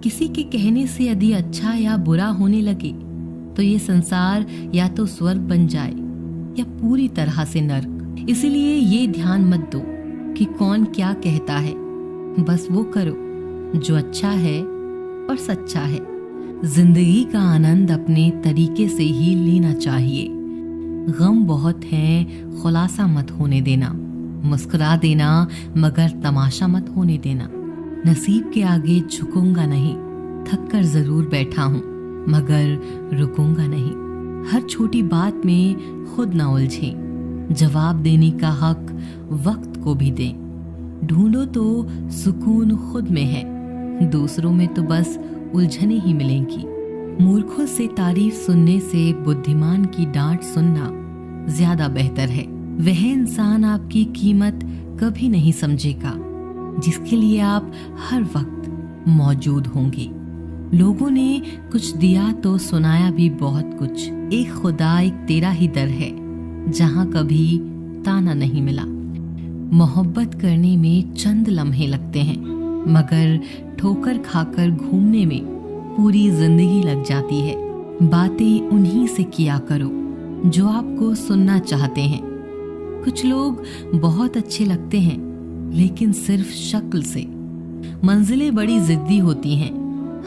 किसी के कहने से यदि अच्छा या बुरा होने लगे तो ये संसार या तो स्वर्ग बन जाए या पूरी तरह से नर्क। इसीलिए ये ध्यान मत दो कि कौन क्या कहता है, बस वो करो जो अच्छा है और सच्चा है। जिंदगी का आनंद अपने तरीके से ही लेना चाहिए। गम बहुत हैं, खुलासा मत होने देना। मुस्कुरा देना मगर तमाशा मत होने देना। नसीब के आगे झुकूंगा नहीं, थक कर जरूर बैठा हूँ मगर रुकूंगा नहीं। हर छोटी बात में खुद ना उलझें, जवाब देने का हक वक्त को भी दें। ढूंढो तो सुकून खुद में है, दूसरों में तो बस उलझने ही मिलेंगी। मूर्खों से तारीफ सुनने से बुद्धिमान की डांट सुनना ज्यादा बेहतर है। वह इंसान आपकी कीमत कभी नहीं समझेगा जिसके लिए आप हर वक्त मौजूद होंगे। लोगों ने कुछ दिया तो सुनाया भी बहुत कुछ। एक खुदा एक तेरा ही दर है जहां कभी ताना नहीं मिला। मोहब्बत करने में चंद लम्हे लगते हैं मगर ठोकर खाकर घूमने में पूरी जिंदगी लग जाती है। बातें उन्हीं से किया करो जो आपको सुनना चाहते हैं। कुछ लोग बहुत अच्छे लगते हैं लेकिन सिर्फ शक्ल से। मंजिलें बड़ी जिद्दी होती हैं,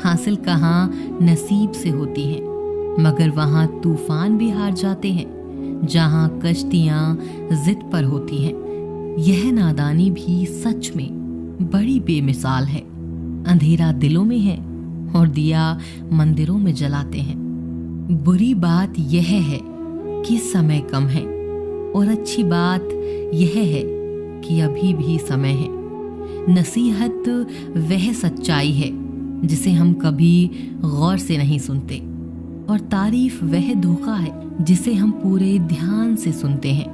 हासिल कहाँ नसीब से होती हैं, मगर वहाँ तूफान भी हार जाते हैं जहाँ कश्तियाँ जिद पर होती हैं। यह नादानी भी सच में बड़ी बेमिसाल है। अंधेरा दिलों में है और दिया मंदिरों में जलाते हैं। बुरी बात यह है कि समय कम है और अच्छी बात यह है कि अभी भी समय है। नसीहत वह सच्चाई है जिसे हम कभी गौर से नहीं सुनते और तारीफ वह धोखा है जिसे हम पूरे ध्यान से सुनते हैं।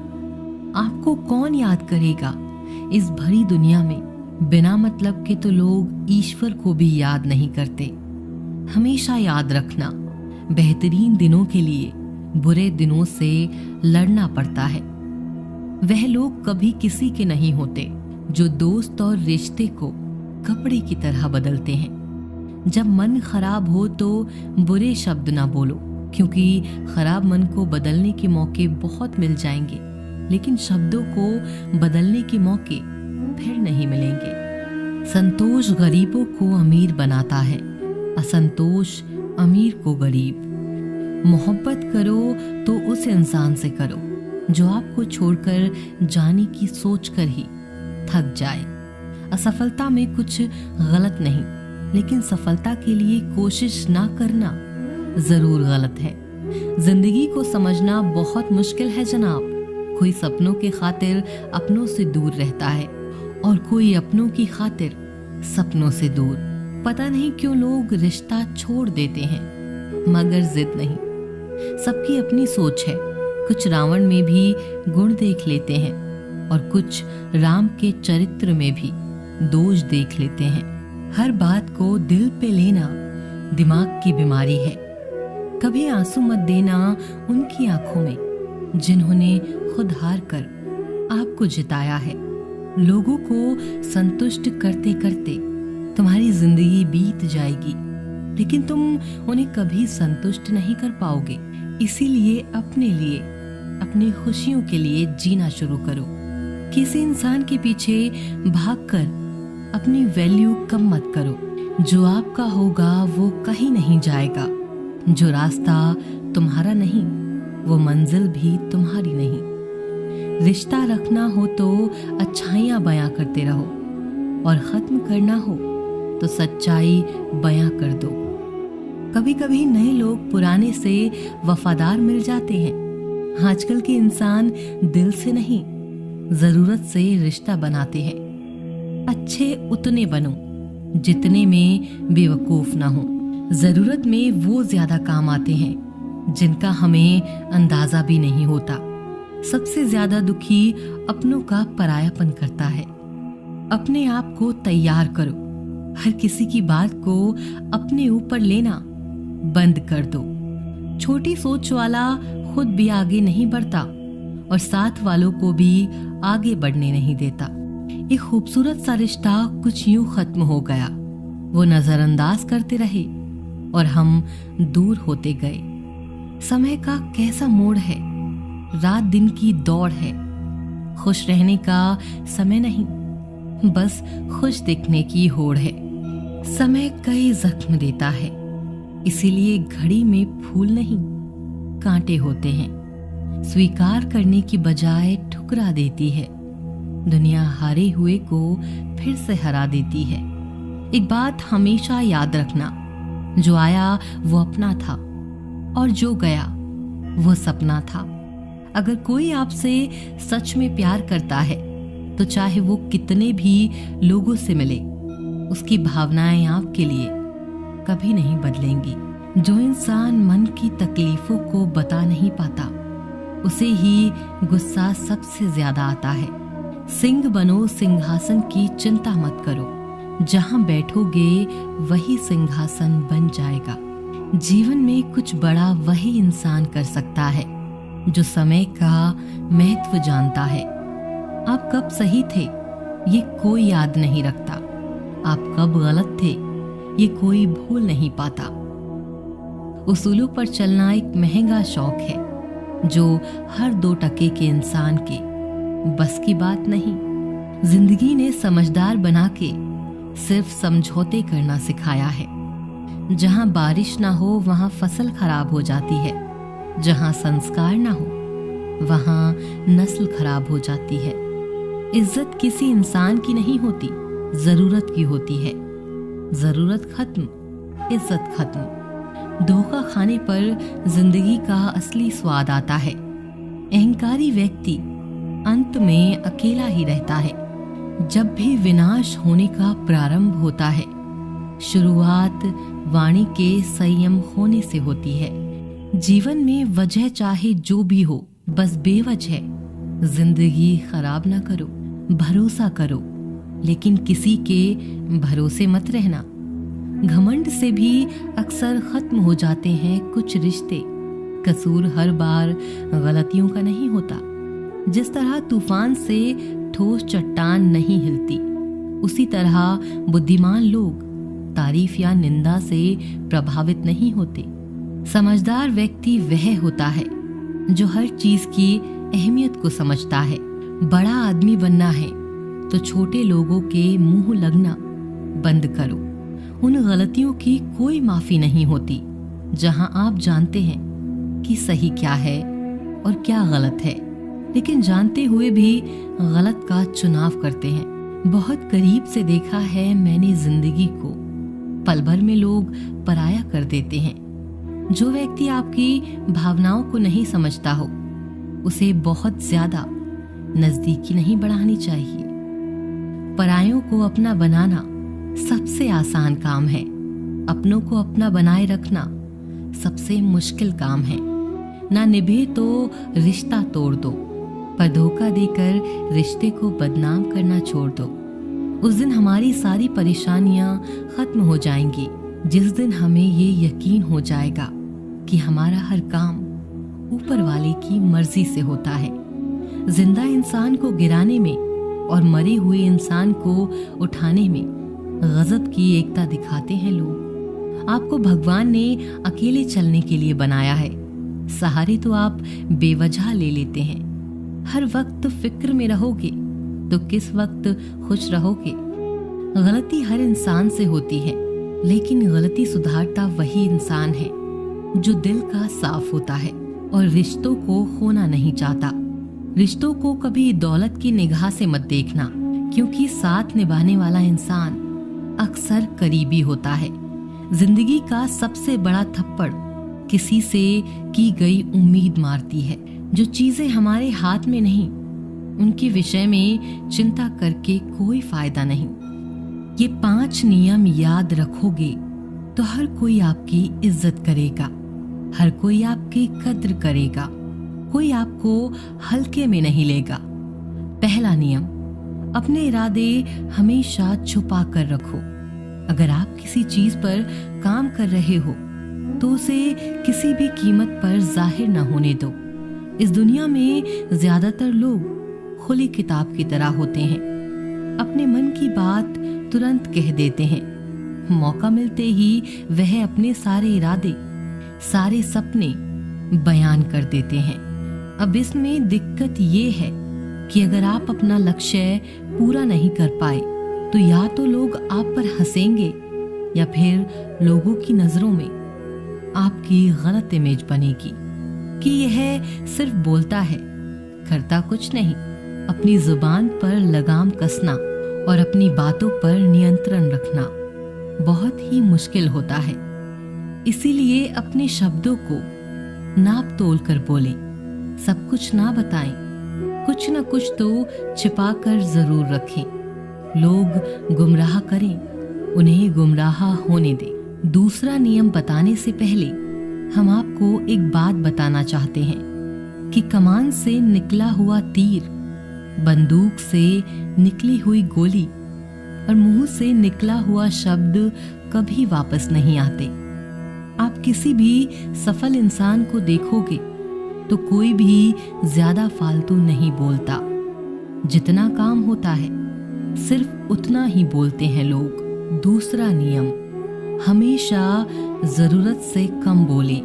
आपको कौन याद करेगा इस भरी दुनिया में? बिना मतलब के तो लोग ईश्वर को भी याद नहीं करते। हमेशा याद रखना, बेहतरीन दिनों के लिए बुरे दिनों से लड़ना पड़ता है। वह लोग कभी किसी के नहीं होते जो दोस्त और रिश्ते को कपड़े की तरह बदलते हैं। जब मन खराब हो तो बुरे शब्द ना बोलो, क्योंकि खराब मन को बदलने के मौके बहुत मिल जाएंगे, लेकिन शब्दों को बदलने के मौके फिर नहीं मिलेंगे। संतोष गरीबों को अमीर बनाता है, असंतोष अमीर को गरीब। मोहब्बत करो तो उस इंसान से करो जो आपको छोड़कर जाने की सोचकर ही थक जाए। असफलता में कुछ गलत नहीं, लेकिन सफलता के लिए कोशिश ना करना जरूर गलत है। जिंदगी को समझना बहुत मुश्किल है जनाब। कोई सपनों के खातिर अपनों से दूर रहता है और कोई अपनों की खातिर सपनों से दूर। पता नहीं क्यों लोग रिश्ता छोड़ देते हैं मगर जिद नहीं। सबकी अपनी सोच है। कुछ रावण में भी गुण देख लेते हैं और कुछ राम के चरित्र में भी दोष देख लेते हैं। हर बात को दिल पे लेना दिमाग की बीमारी है। कभी आंसू मत देना उनकी आंखों में जिन्होंने खुद हार कर आपको जिताया है। लोगों को संतुष्ट करते करते तुम्हारी जिंदगी बीत जाएगी, लेकिन तुम उन्हें कभी संतुष्ट नहीं कर पाओगे। इसीलिए अपने लिए, अपनी खुशियों के लिए जीना शुरू करो। किसी इंसान के पीछे भागकर अपनी वैल्यू कम मत करो। जो आपका होगा वो कहीं नहीं जाएगा। जो रास्ता तुम्हारा नहीं वो मंजिल भी तुम्हारी नहीं। रिश्ता रखना हो तो अच्छाइयाँ बयां करते रहो और खत्म करना हो तो सच्चाई बयां कर दो। कभी कभी नए लोग पुराने से वफादार मिल जाते हैं। आजकल के इंसान दिल से नहीं, जरूरत से रिश्ता बनाते हैं। अच्छे उतने बनो जितने में बेवकूफ ना हो। जरूरत में वो ज्यादा काम आते हैं जिनका हमें अंदाजा भी नहीं होता। सबसे ज्यादा दुखी अपनों का परायापन करता है। अपने आप को तैयार करो। हर किसी की बात को अपने ऊपर लेना बंद कर दो। छोटी सोच वाला खुद भी आगे नहीं बढ़ता और साथ वालों को भी आगे बढ़ने नहीं देता। एक खूबसूरत सा रिश्ता कुछ यूं खत्म हो गया वो नजरअंदाज करते रहे और हम दूर होते गए। समय का कैसा मोड़ है, रात दिन की दौड़ है। खुश रहने का समय नहीं, बस खुश दिखने की होड़ है। समय कई जख्म देता है, इसीलिए घड़ी में फूल नहीं कांटे होते हैं। स्वीकार करने की बजाय ठुकरा देती है। दुनिया हारे हुए को फिर से हरा देती है। एक बात हमेशा याद रखना, जो आया वो अपना था और जो गया वो सपना था। अगर कोई आपसे सच में प्यार करता है तो चाहे वो कितने भी लोगों से मिले, उसकी भावनाएं आपके लिए कभी नहीं बदलेंगी। जो इंसान मन की तकलीफों को बता नहीं पाता, उसे ही गुस्सा सबसे ज्यादा आता है। सिंह बनो, सिंहासन की चिंता मत करो, जहां बैठोगे वही सिंहासन बन जाएगा। जीवन में कुछ बड़ा वही इंसान कर सकता है जो समय का महत्व जानता है। आप कब सही थे ये कोई याद नहीं रखता, आप कब गलत थे ये कोई भूल नहीं पाता। उसूलों पर चलना एक महंगा शौक है जो हर 2 टके के इंसान के बस की बात नहीं। जिंदगी ने समझदार बना के सिर्फ समझौते करना सिखाया है। जहां बारिश ना हो वहां फसल खराब हो जाती है, जहां संस्कार ना हो वहां नस्ल खराब हो जाती है। इज्जत किसी इंसान की नहीं होती, जरूरत की होती है। जरूरत खत्म, इज्जत खत्म। धोखा खाने पर जिंदगी का असली स्वाद आता है। अहंकारी व्यक्ति अंत में अकेला ही रहता है। जब भी विनाश होने का प्रारंभ होता है, शुरुआत वाणी के संयम होने से होती है। जीवन में वजह चाहे जो भी हो, बस बेवजह जिंदगी खराब ना करो। भरोसा करो, लेकिन किसी के भरोसे मत रहना। घमंड से भी अक्सर खत्म हो जाते हैं कुछ रिश्ते। कसूर हर बार गलतियों का नहीं होता। जिस तरह तूफान से ठोस चट्टान नहीं हिलती, उसी तरह बुद्धिमान लोग तारीफ या निंदा से प्रभावित नहीं होते। समझदार व्यक्ति वह होता है जो हर चीज की अहमियत को समझता है। बड़ा आदमी बनना है तो छोटे लोगों के मुंह लगना बंद करो। उन गलतियों की कोई माफी नहीं होती जहां आप जानते हैं कि सही क्या है और क्या गलत है, लेकिन जानते हुए भी गलत का चुनाव करते हैं। बहुत करीब से देखा है मैंने जिंदगी को, पल भर में लोग पराया कर देते हैं। जो व्यक्ति आपकी भावनाओं को नहीं समझता हो, उसे बहुत ज्यादा नजदीकी नहीं बढ़ानी चाहिए। परायों को अपना बनाना सबसे आसान काम है। अपनों को अपना बनाए रखना सबसे मुश्किल काम है। ना निभे तो रिश्ता तोड़ दो, पर धोखा देकर रिश्ते को बदनाम करना छोड़ दो। उस दिन हमारी सारी परेशानियां खत्म हो जाएंगी, जिस दिन हमें ये यकीन हो जाएगा कि हमारा हर काम ऊपर वाले की मर्जी से होता है। जिंदा इंसान को गिराने में और मरे हुए इंसान को उठाने में गजब की एकता दिखाते हैं लोग। आपको भगवान ने अकेले चलने के लिए बनाया है, सहारे तो आप बेवजह ले लेते हैं। हर वक्त फिक्र में रहोगे तो किस वक्त खुश रहोगे। गलती हर इंसान से होती है, लेकिन गलती सुधारता वही इंसान है जो दिल का साफ होता है और रिश्तों को खोना नहीं चाहता। रिश्तों को कभी दौलत की निगाह से मत देखना, क्योंकि साथ निभाने वाला इंसान अक्सर करीबी होता है। जिंदगी का सबसे बड़ा थप्पड़ किसी से की गई उम्मीद मारती है। जो चीजें हमारे हाथ में नहीं, उनके विषय में चिंता करके कोई फायदा नहीं। ये 5 नियम याद रखोगे तो हर कोई आपकी इज्जत करेगा, हर कोई आपकी कद्र करेगा, कोई आपको हल्के में नहीं लेगा। पहला नियम, अपने इरादे हमेशा छुपा कर रखो। अगर आप किसी चीज पर काम कर रहे हो तो उसे किसी भी कीमत पर जाहिर न होने दो। इस दुनिया में ज्यादातर लोग खुली किताब की तरह होते हैं, अपने मन की बात तुरंत कह देते हैं, मौका मिलते ही वह अपने सारे इरादे, सारे सपने बयान कर देते हैं। अब इसमें दिक्कत ये है कि अगर आप अपना लक्ष्य पूरा नहीं कर पाए तो या तो लोग आप पर हंसेंगे या फिर लोगों की नजरों में आपकी गलत इमेज बनेगी कि यह सिर्फ बोलता है, करता कुछ नहीं। अपनी जुबान पर लगाम कसना और अपनी बातों पर नियंत्रण रखना बहुत ही मुश्किल होता है। इसीलिए अपने शब्दों को नाप तोल कर बोलें, सब कुछ ना बताएं, कुछ न कुछ तो छिपा कर जरूर रखें। लोग गुमराह करें, उन्हें गुमराह होने दें। दूसरा नियम बताने से पहले हम आपको एक बात बताना चाहते हैं कि कमान से निकला हुआ तीर, बंदूक से निकली हुई गोली और मुंह से निकला हुआ शब्द कभी वापस नहीं आते। आप किसी भी सफल इंसान को देखोगे तो कोई भी ज्यादा फालतू नहीं बोलता। जितना काम होता है सिर्फ उतना ही बोलते हैं लोग। दूसरा नियम, हमेशा जरूरत से कम बोलें।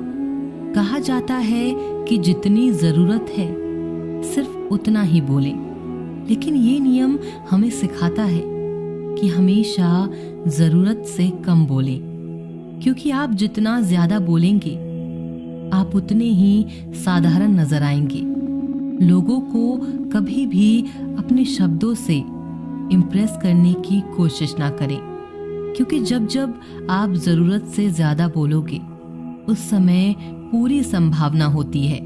कहा जाता है कि जितनी जरूरत है सिर्फ उतना ही बोलें, लेकिन ये नियम हमें सिखाता है कि हमेशा जरूरत से कम बोलें, क्योंकि आप जितना ज्यादा बोलेंगे आप उतने ही साधारण नजर आएंगे। लोगों को कभी भी अपने शब्दों से इम्प्रेस करने की कोशिश ना करें, क्योंकि जब जब आप जरूरत से ज्यादा बोलोगे उस समय पूरी संभावना होती है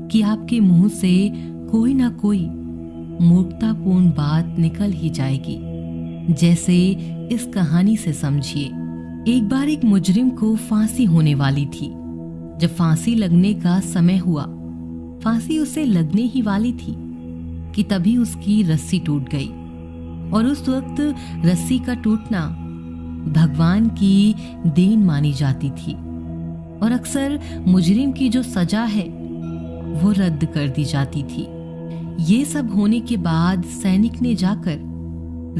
कि आपके मुंह से कोई ना कोई मूर्खतापूर्ण बात निकल ही जाएगी। जैसे इस कहानी से समझिए, एक बार एक मुजरिम को फांसी होने वाली थी। जब फांसी लगने का समय हुआ, फांसी उसे लगने ही वाली थी कि तभी उसकी रस्सी टूट गई। और उस वक्त रस्सी का टूटना भगवान की देन मानी जाती थी और अक्सर मुजरिम की जो सजा है वो रद्द कर दी जाती थी। ये सब होने के बाद सैनिक ने जाकर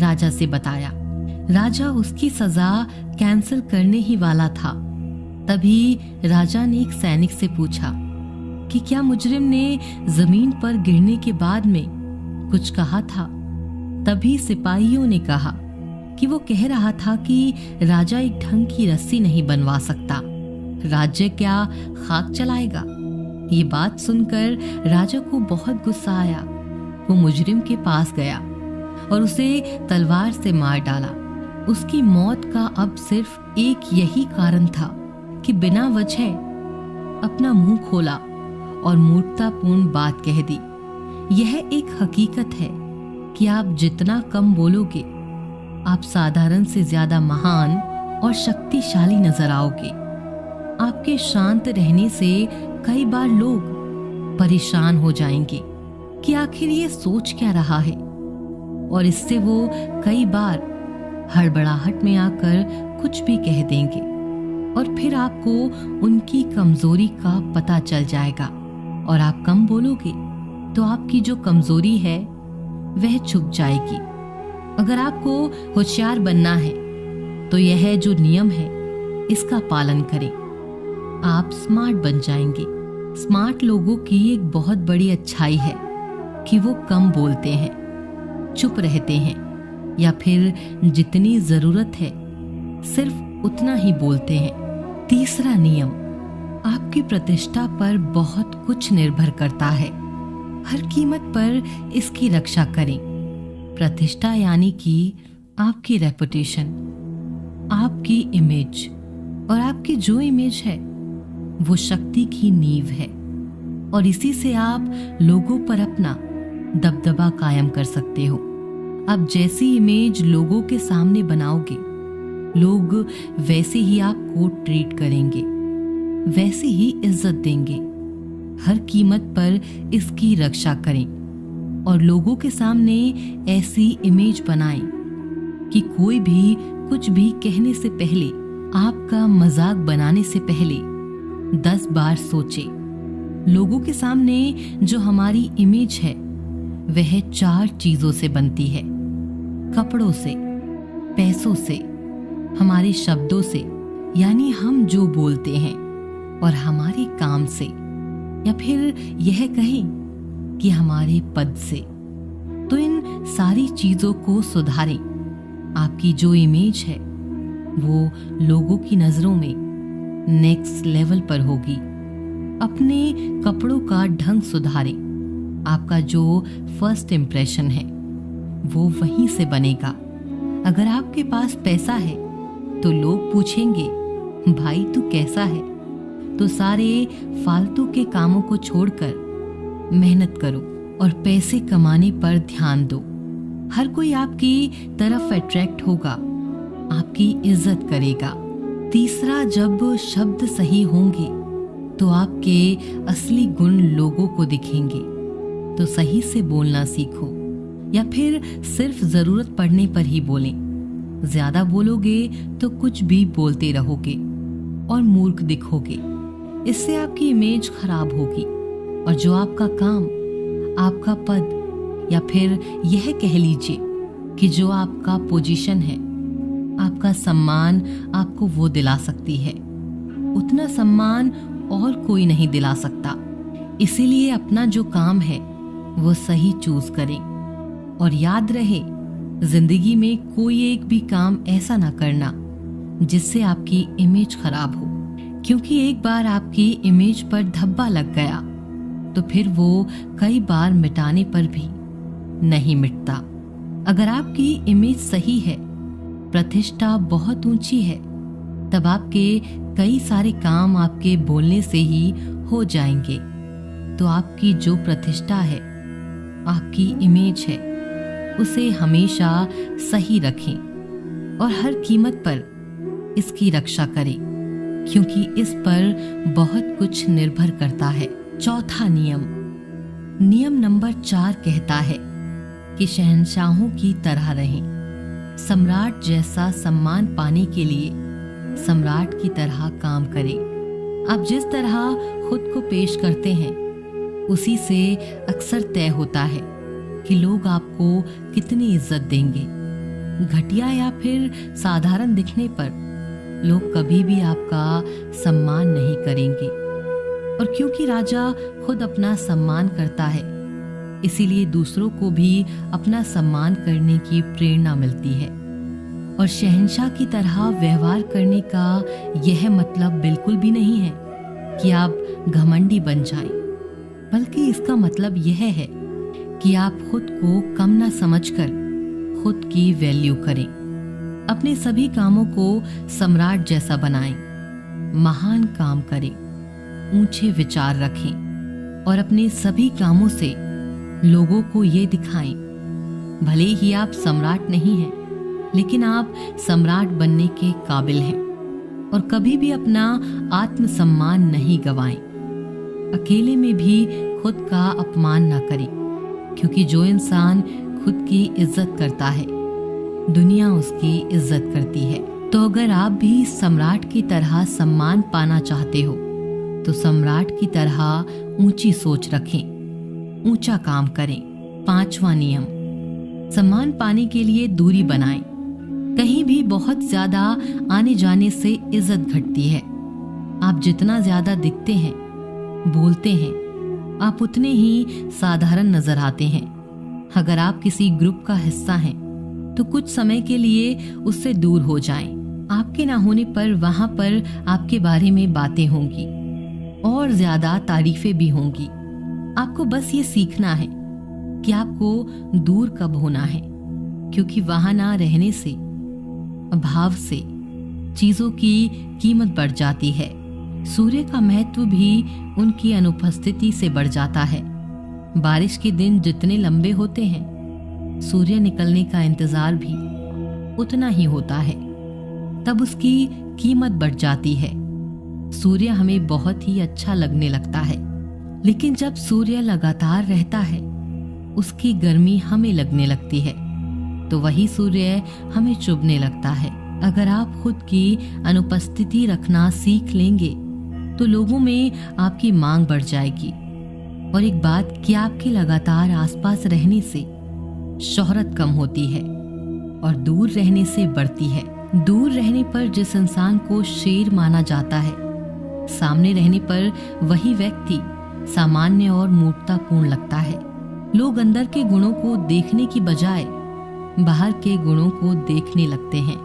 राजा से बताया। राजा उसकी सजा कैंसिल करने ही वाला था। तभी राजा ने एक सैनिक से पूछा कि क्या मुजरिम ने जमीन पर गिरने के बाद में कुछ कहा था। तभी सिपाहियों ने कहा कि वो कह रहा था कि राजा एक ढंग की रस्सी नहीं बनवा सकता, राज्य क्या खाक चलाएगा। ये बात सुनकर राजा को बहुत गुस्सा आया। वो मुजरिम के पास गया और उसे तलवार से मार डाला। उसकी मौत का अब सिर्फ एक यही कारण था कि बिना वजह अपना मुंह खोला और मूर्खतापूर्ण बात कह दी। यह एक हकीकत है कि आप जितना कम बोलोगे आप साधारण से ज्यादा महान और शक्तिशाली नजर आओगे। आपके शांत रहने से कई बार लोग परेशान हो जाएंगे कि आखिर ये सोच क्या रहा है, और इससे वो कई बार हड़बड़ाहट में आकर कुछ भी कह देंगे और फिर आपको उनकी कमजोरी का पता चल जाएगा। और आप कम बोलोगे तो आपकी जो कमजोरी है वह छुप जाएगी। अगर आपको होशियार बनना है तो यह जो नियम है इसका पालन करें, आप स्मार्ट बन जाएंगे। स्मार्ट लोगों की एक बहुत बड़ी अच्छाई है कि वो कम बोलते हैं, चुप रहते हैं, या फिर जितनी जरूरत है सिर्फ उतना ही बोलते हैं। तीसरा नियम, आपकी प्रतिष्ठा पर बहुत कुछ निर्भर करता है। हर कीमत पर इसकी रक्षा करें। प्रतिष्ठा यानी कि आपकी रेपुटेशन, आपकी इमेज, और आपकी जो इमेज है वो शक्ति की नींव है और इसी से आप लोगों पर अपना दबदबा कायम कर सकते हो। आप जैसी इमेज लोगों के सामने बनाओगे, लोग वैसे ही आपको ट्रीट करेंगे, वैसे ही इज्जत देंगे। हर कीमत पर इसकी रक्षा करें और लोगों के सामने ऐसी इमेज बनाएं कि कोई भी कुछ भी कहने से पहले, आपका मजाक बनाने से पहले 10 बार सोचे। लोगों के सामने जो हमारी इमेज है वह 4 चीजों से बनती है: कपड़ों से, पैसों से, हमारे शब्दों से, यानी हम जो बोलते हैं, और हमारे काम से, या फिर यह कहें कि हमारे पद से। तो इन सारी चीजों को सुधारें। आपकी जो इमेज है वो लोगों की नजरों में नेक्स्ट लेवल पर होगी। अपने कपड़ों का ढंग सुधारें। आपका जो फर्स्ट इम्प्रेशन है वो वहीं से बनेगा। अगर आपके पास पैसा है तो लोग पूछेंगे, भाई तू कैसा है? तो सारे फालतू के कामों को छोड़कर मेहनत करो और पैसे कमाने पर ध्यान दो। हर कोई आपकी तरफ अट्रैक्ट होगा, आपकी इज्जत करेगा। तीसरा, जब शब्द सही होंगे तो आपके असली गुण लोगों को दिखेंगे। तो सही से बोलना सीखो, या फिर सिर्फ जरूरत पड़ने पर ही बोलें। ज्यादा बोलोगे तो कुछ भी बोलते रहोगे और मूर्ख दिखोगे। इससे आपकी इमेज खराब होगी, और जो आपका काम, आपका पद, या फिर यह कह लीजिए कि जो आपका पोजीशन है, आपका सम्मान आपको वो दिला सकती है, उतना सम्मान और कोई नहीं दिला सकता। इसीलिए अपना जो काम है वो सही चूज करें। और याद रहे, जिंदगी में कोई एक भी काम ऐसा ना करना जिससे आपकी इमेज खराब हो, क्योंकि एक बार आपकी इमेज पर धब्बा लग गया तो फिर वो कई बार मिटाने पर भी नहीं मिटता। अगर आपकी इमेज सही है, प्रतिष्ठा बहुत ऊंची है, तब आपके कई सारे काम आपके बोलने से ही हो जाएंगे। तो आपकी जो प्रतिष्ठा है, आपकी इमेज है, उसे हमेशा सही रखें और हर कीमत पर इसकी रक्षा करें, क्योंकि इस पर बहुत कुछ निर्भर करता है। चौथा नियम नंबर 4 कहता है कि शहंशाहों की तरह रहें। सम्राट जैसा सम्मान पाने के लिए सम्राट की तरह काम करें। आप जिस तरह खुद को पेश करते हैं उसी से अक्सर तय होता है कि लोग आपको कितनी इज्जत देंगे। घटिया या फिर साधारण दिखने पर लोग कभी भी आपका सम्मान नहीं करेंगे। और क्योंकि राजा खुद अपना सम्मान करता है, इसीलिए दूसरों को भी अपना सम्मान करने की प्रेरणा मिलती है। और शहंशाह की तरह व्यवहार करने का यह मतलब बिल्कुल भी नहीं है कि आप घमंडी बन जाएं, बल्कि इसका मतलब यह है कि आप खुद को कम ना समझकर खुद की वैल्यू करें। अपने सभी कामों को सम्राट जैसा बनाएं, महान काम करें, ऊंचे विचार रखें और अपने सभी कामों से लोगों को ये दिखाएं, भले ही आप सम्राट नहीं हैं, लेकिन आप सम्राट बनने के काबिल हैं। और कभी भी अपना आत्मसम्मान नहीं गवाएं। अकेले में भी खुद का अपमान न करें, क्योंकि जो इंसान खुद की इज्जत करता है, दुनिया उसकी इज्जत करती है। तो अगर आप भी सम्राट की तरह सम्मान पाना चाहते हो तो सम्राट की तरह ऊंची सोच रखें, ऊंचा काम करें। 5वां नियम, सम्मान पाने के लिए दूरी बनाएं। कहीं भी बहुत ज्यादा आने जाने से इज्जत घटती है। आप जितना ज्यादा दिखते हैं, बोलते हैं, आप उतने ही साधारण नजर आते हैं। अगर आप किसी ग्रुप का हिस्सा हैं तो कुछ समय के लिए उससे दूर हो जाएं। आपके ना होने पर वहां पर आपके बारे में बातें होंगी और ज्यादा तारीफें भी होंगी। आपको बस ये सीखना है कि आपको दूर कब होना है, क्योंकि वहां ना रहने से, अभाव से चीजों की कीमत बढ़ जाती है। सूर्य का महत्व भी उनकी अनुपस्थिति से बढ़ जाता है। बारिश के दिन जितने लंबे होते हैं, सूर्य निकलने का इंतजार भी उतना ही होता है, तब उसकी कीमत बढ़ जाती है। सूर्य हमें बहुत ही अच्छा लगने लगता है, लेकिन जब सूर्य लगातार रहता है, उसकी गर्मी हमें लगने लगती है, तो वही सूर्य हमें चुभने लगता है। अगर आप खुद की अनुपस्थिति रखना सीख लेंगे तो लोगों में आपकी मांग बढ़ जाएगी। और एक बात कि आपके लगातार आसपास रहने से शोहरत कम होती है और दूर रहने से बढ़ती है। दूर रहने पर जिस इंसान को शेर माना जाता है, सामने रहने पर वही व्यक्ति सामान्य और मूर्खतापूर्ण लगता है। लोग अंदर के गुणों को देखने की बजाय बाहर के गुणों को देखने लगते हैं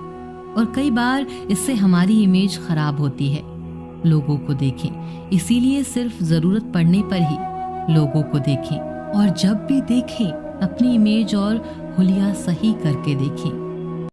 और कई बार इससे हमारी इमेज खराब होती है। लोगों को देखें, इसीलिए सिर्फ जरूरत पड़ने पर ही लोगों को देखें और जब भी देखें अपनी इमेज और हुलिया सही करके देखें।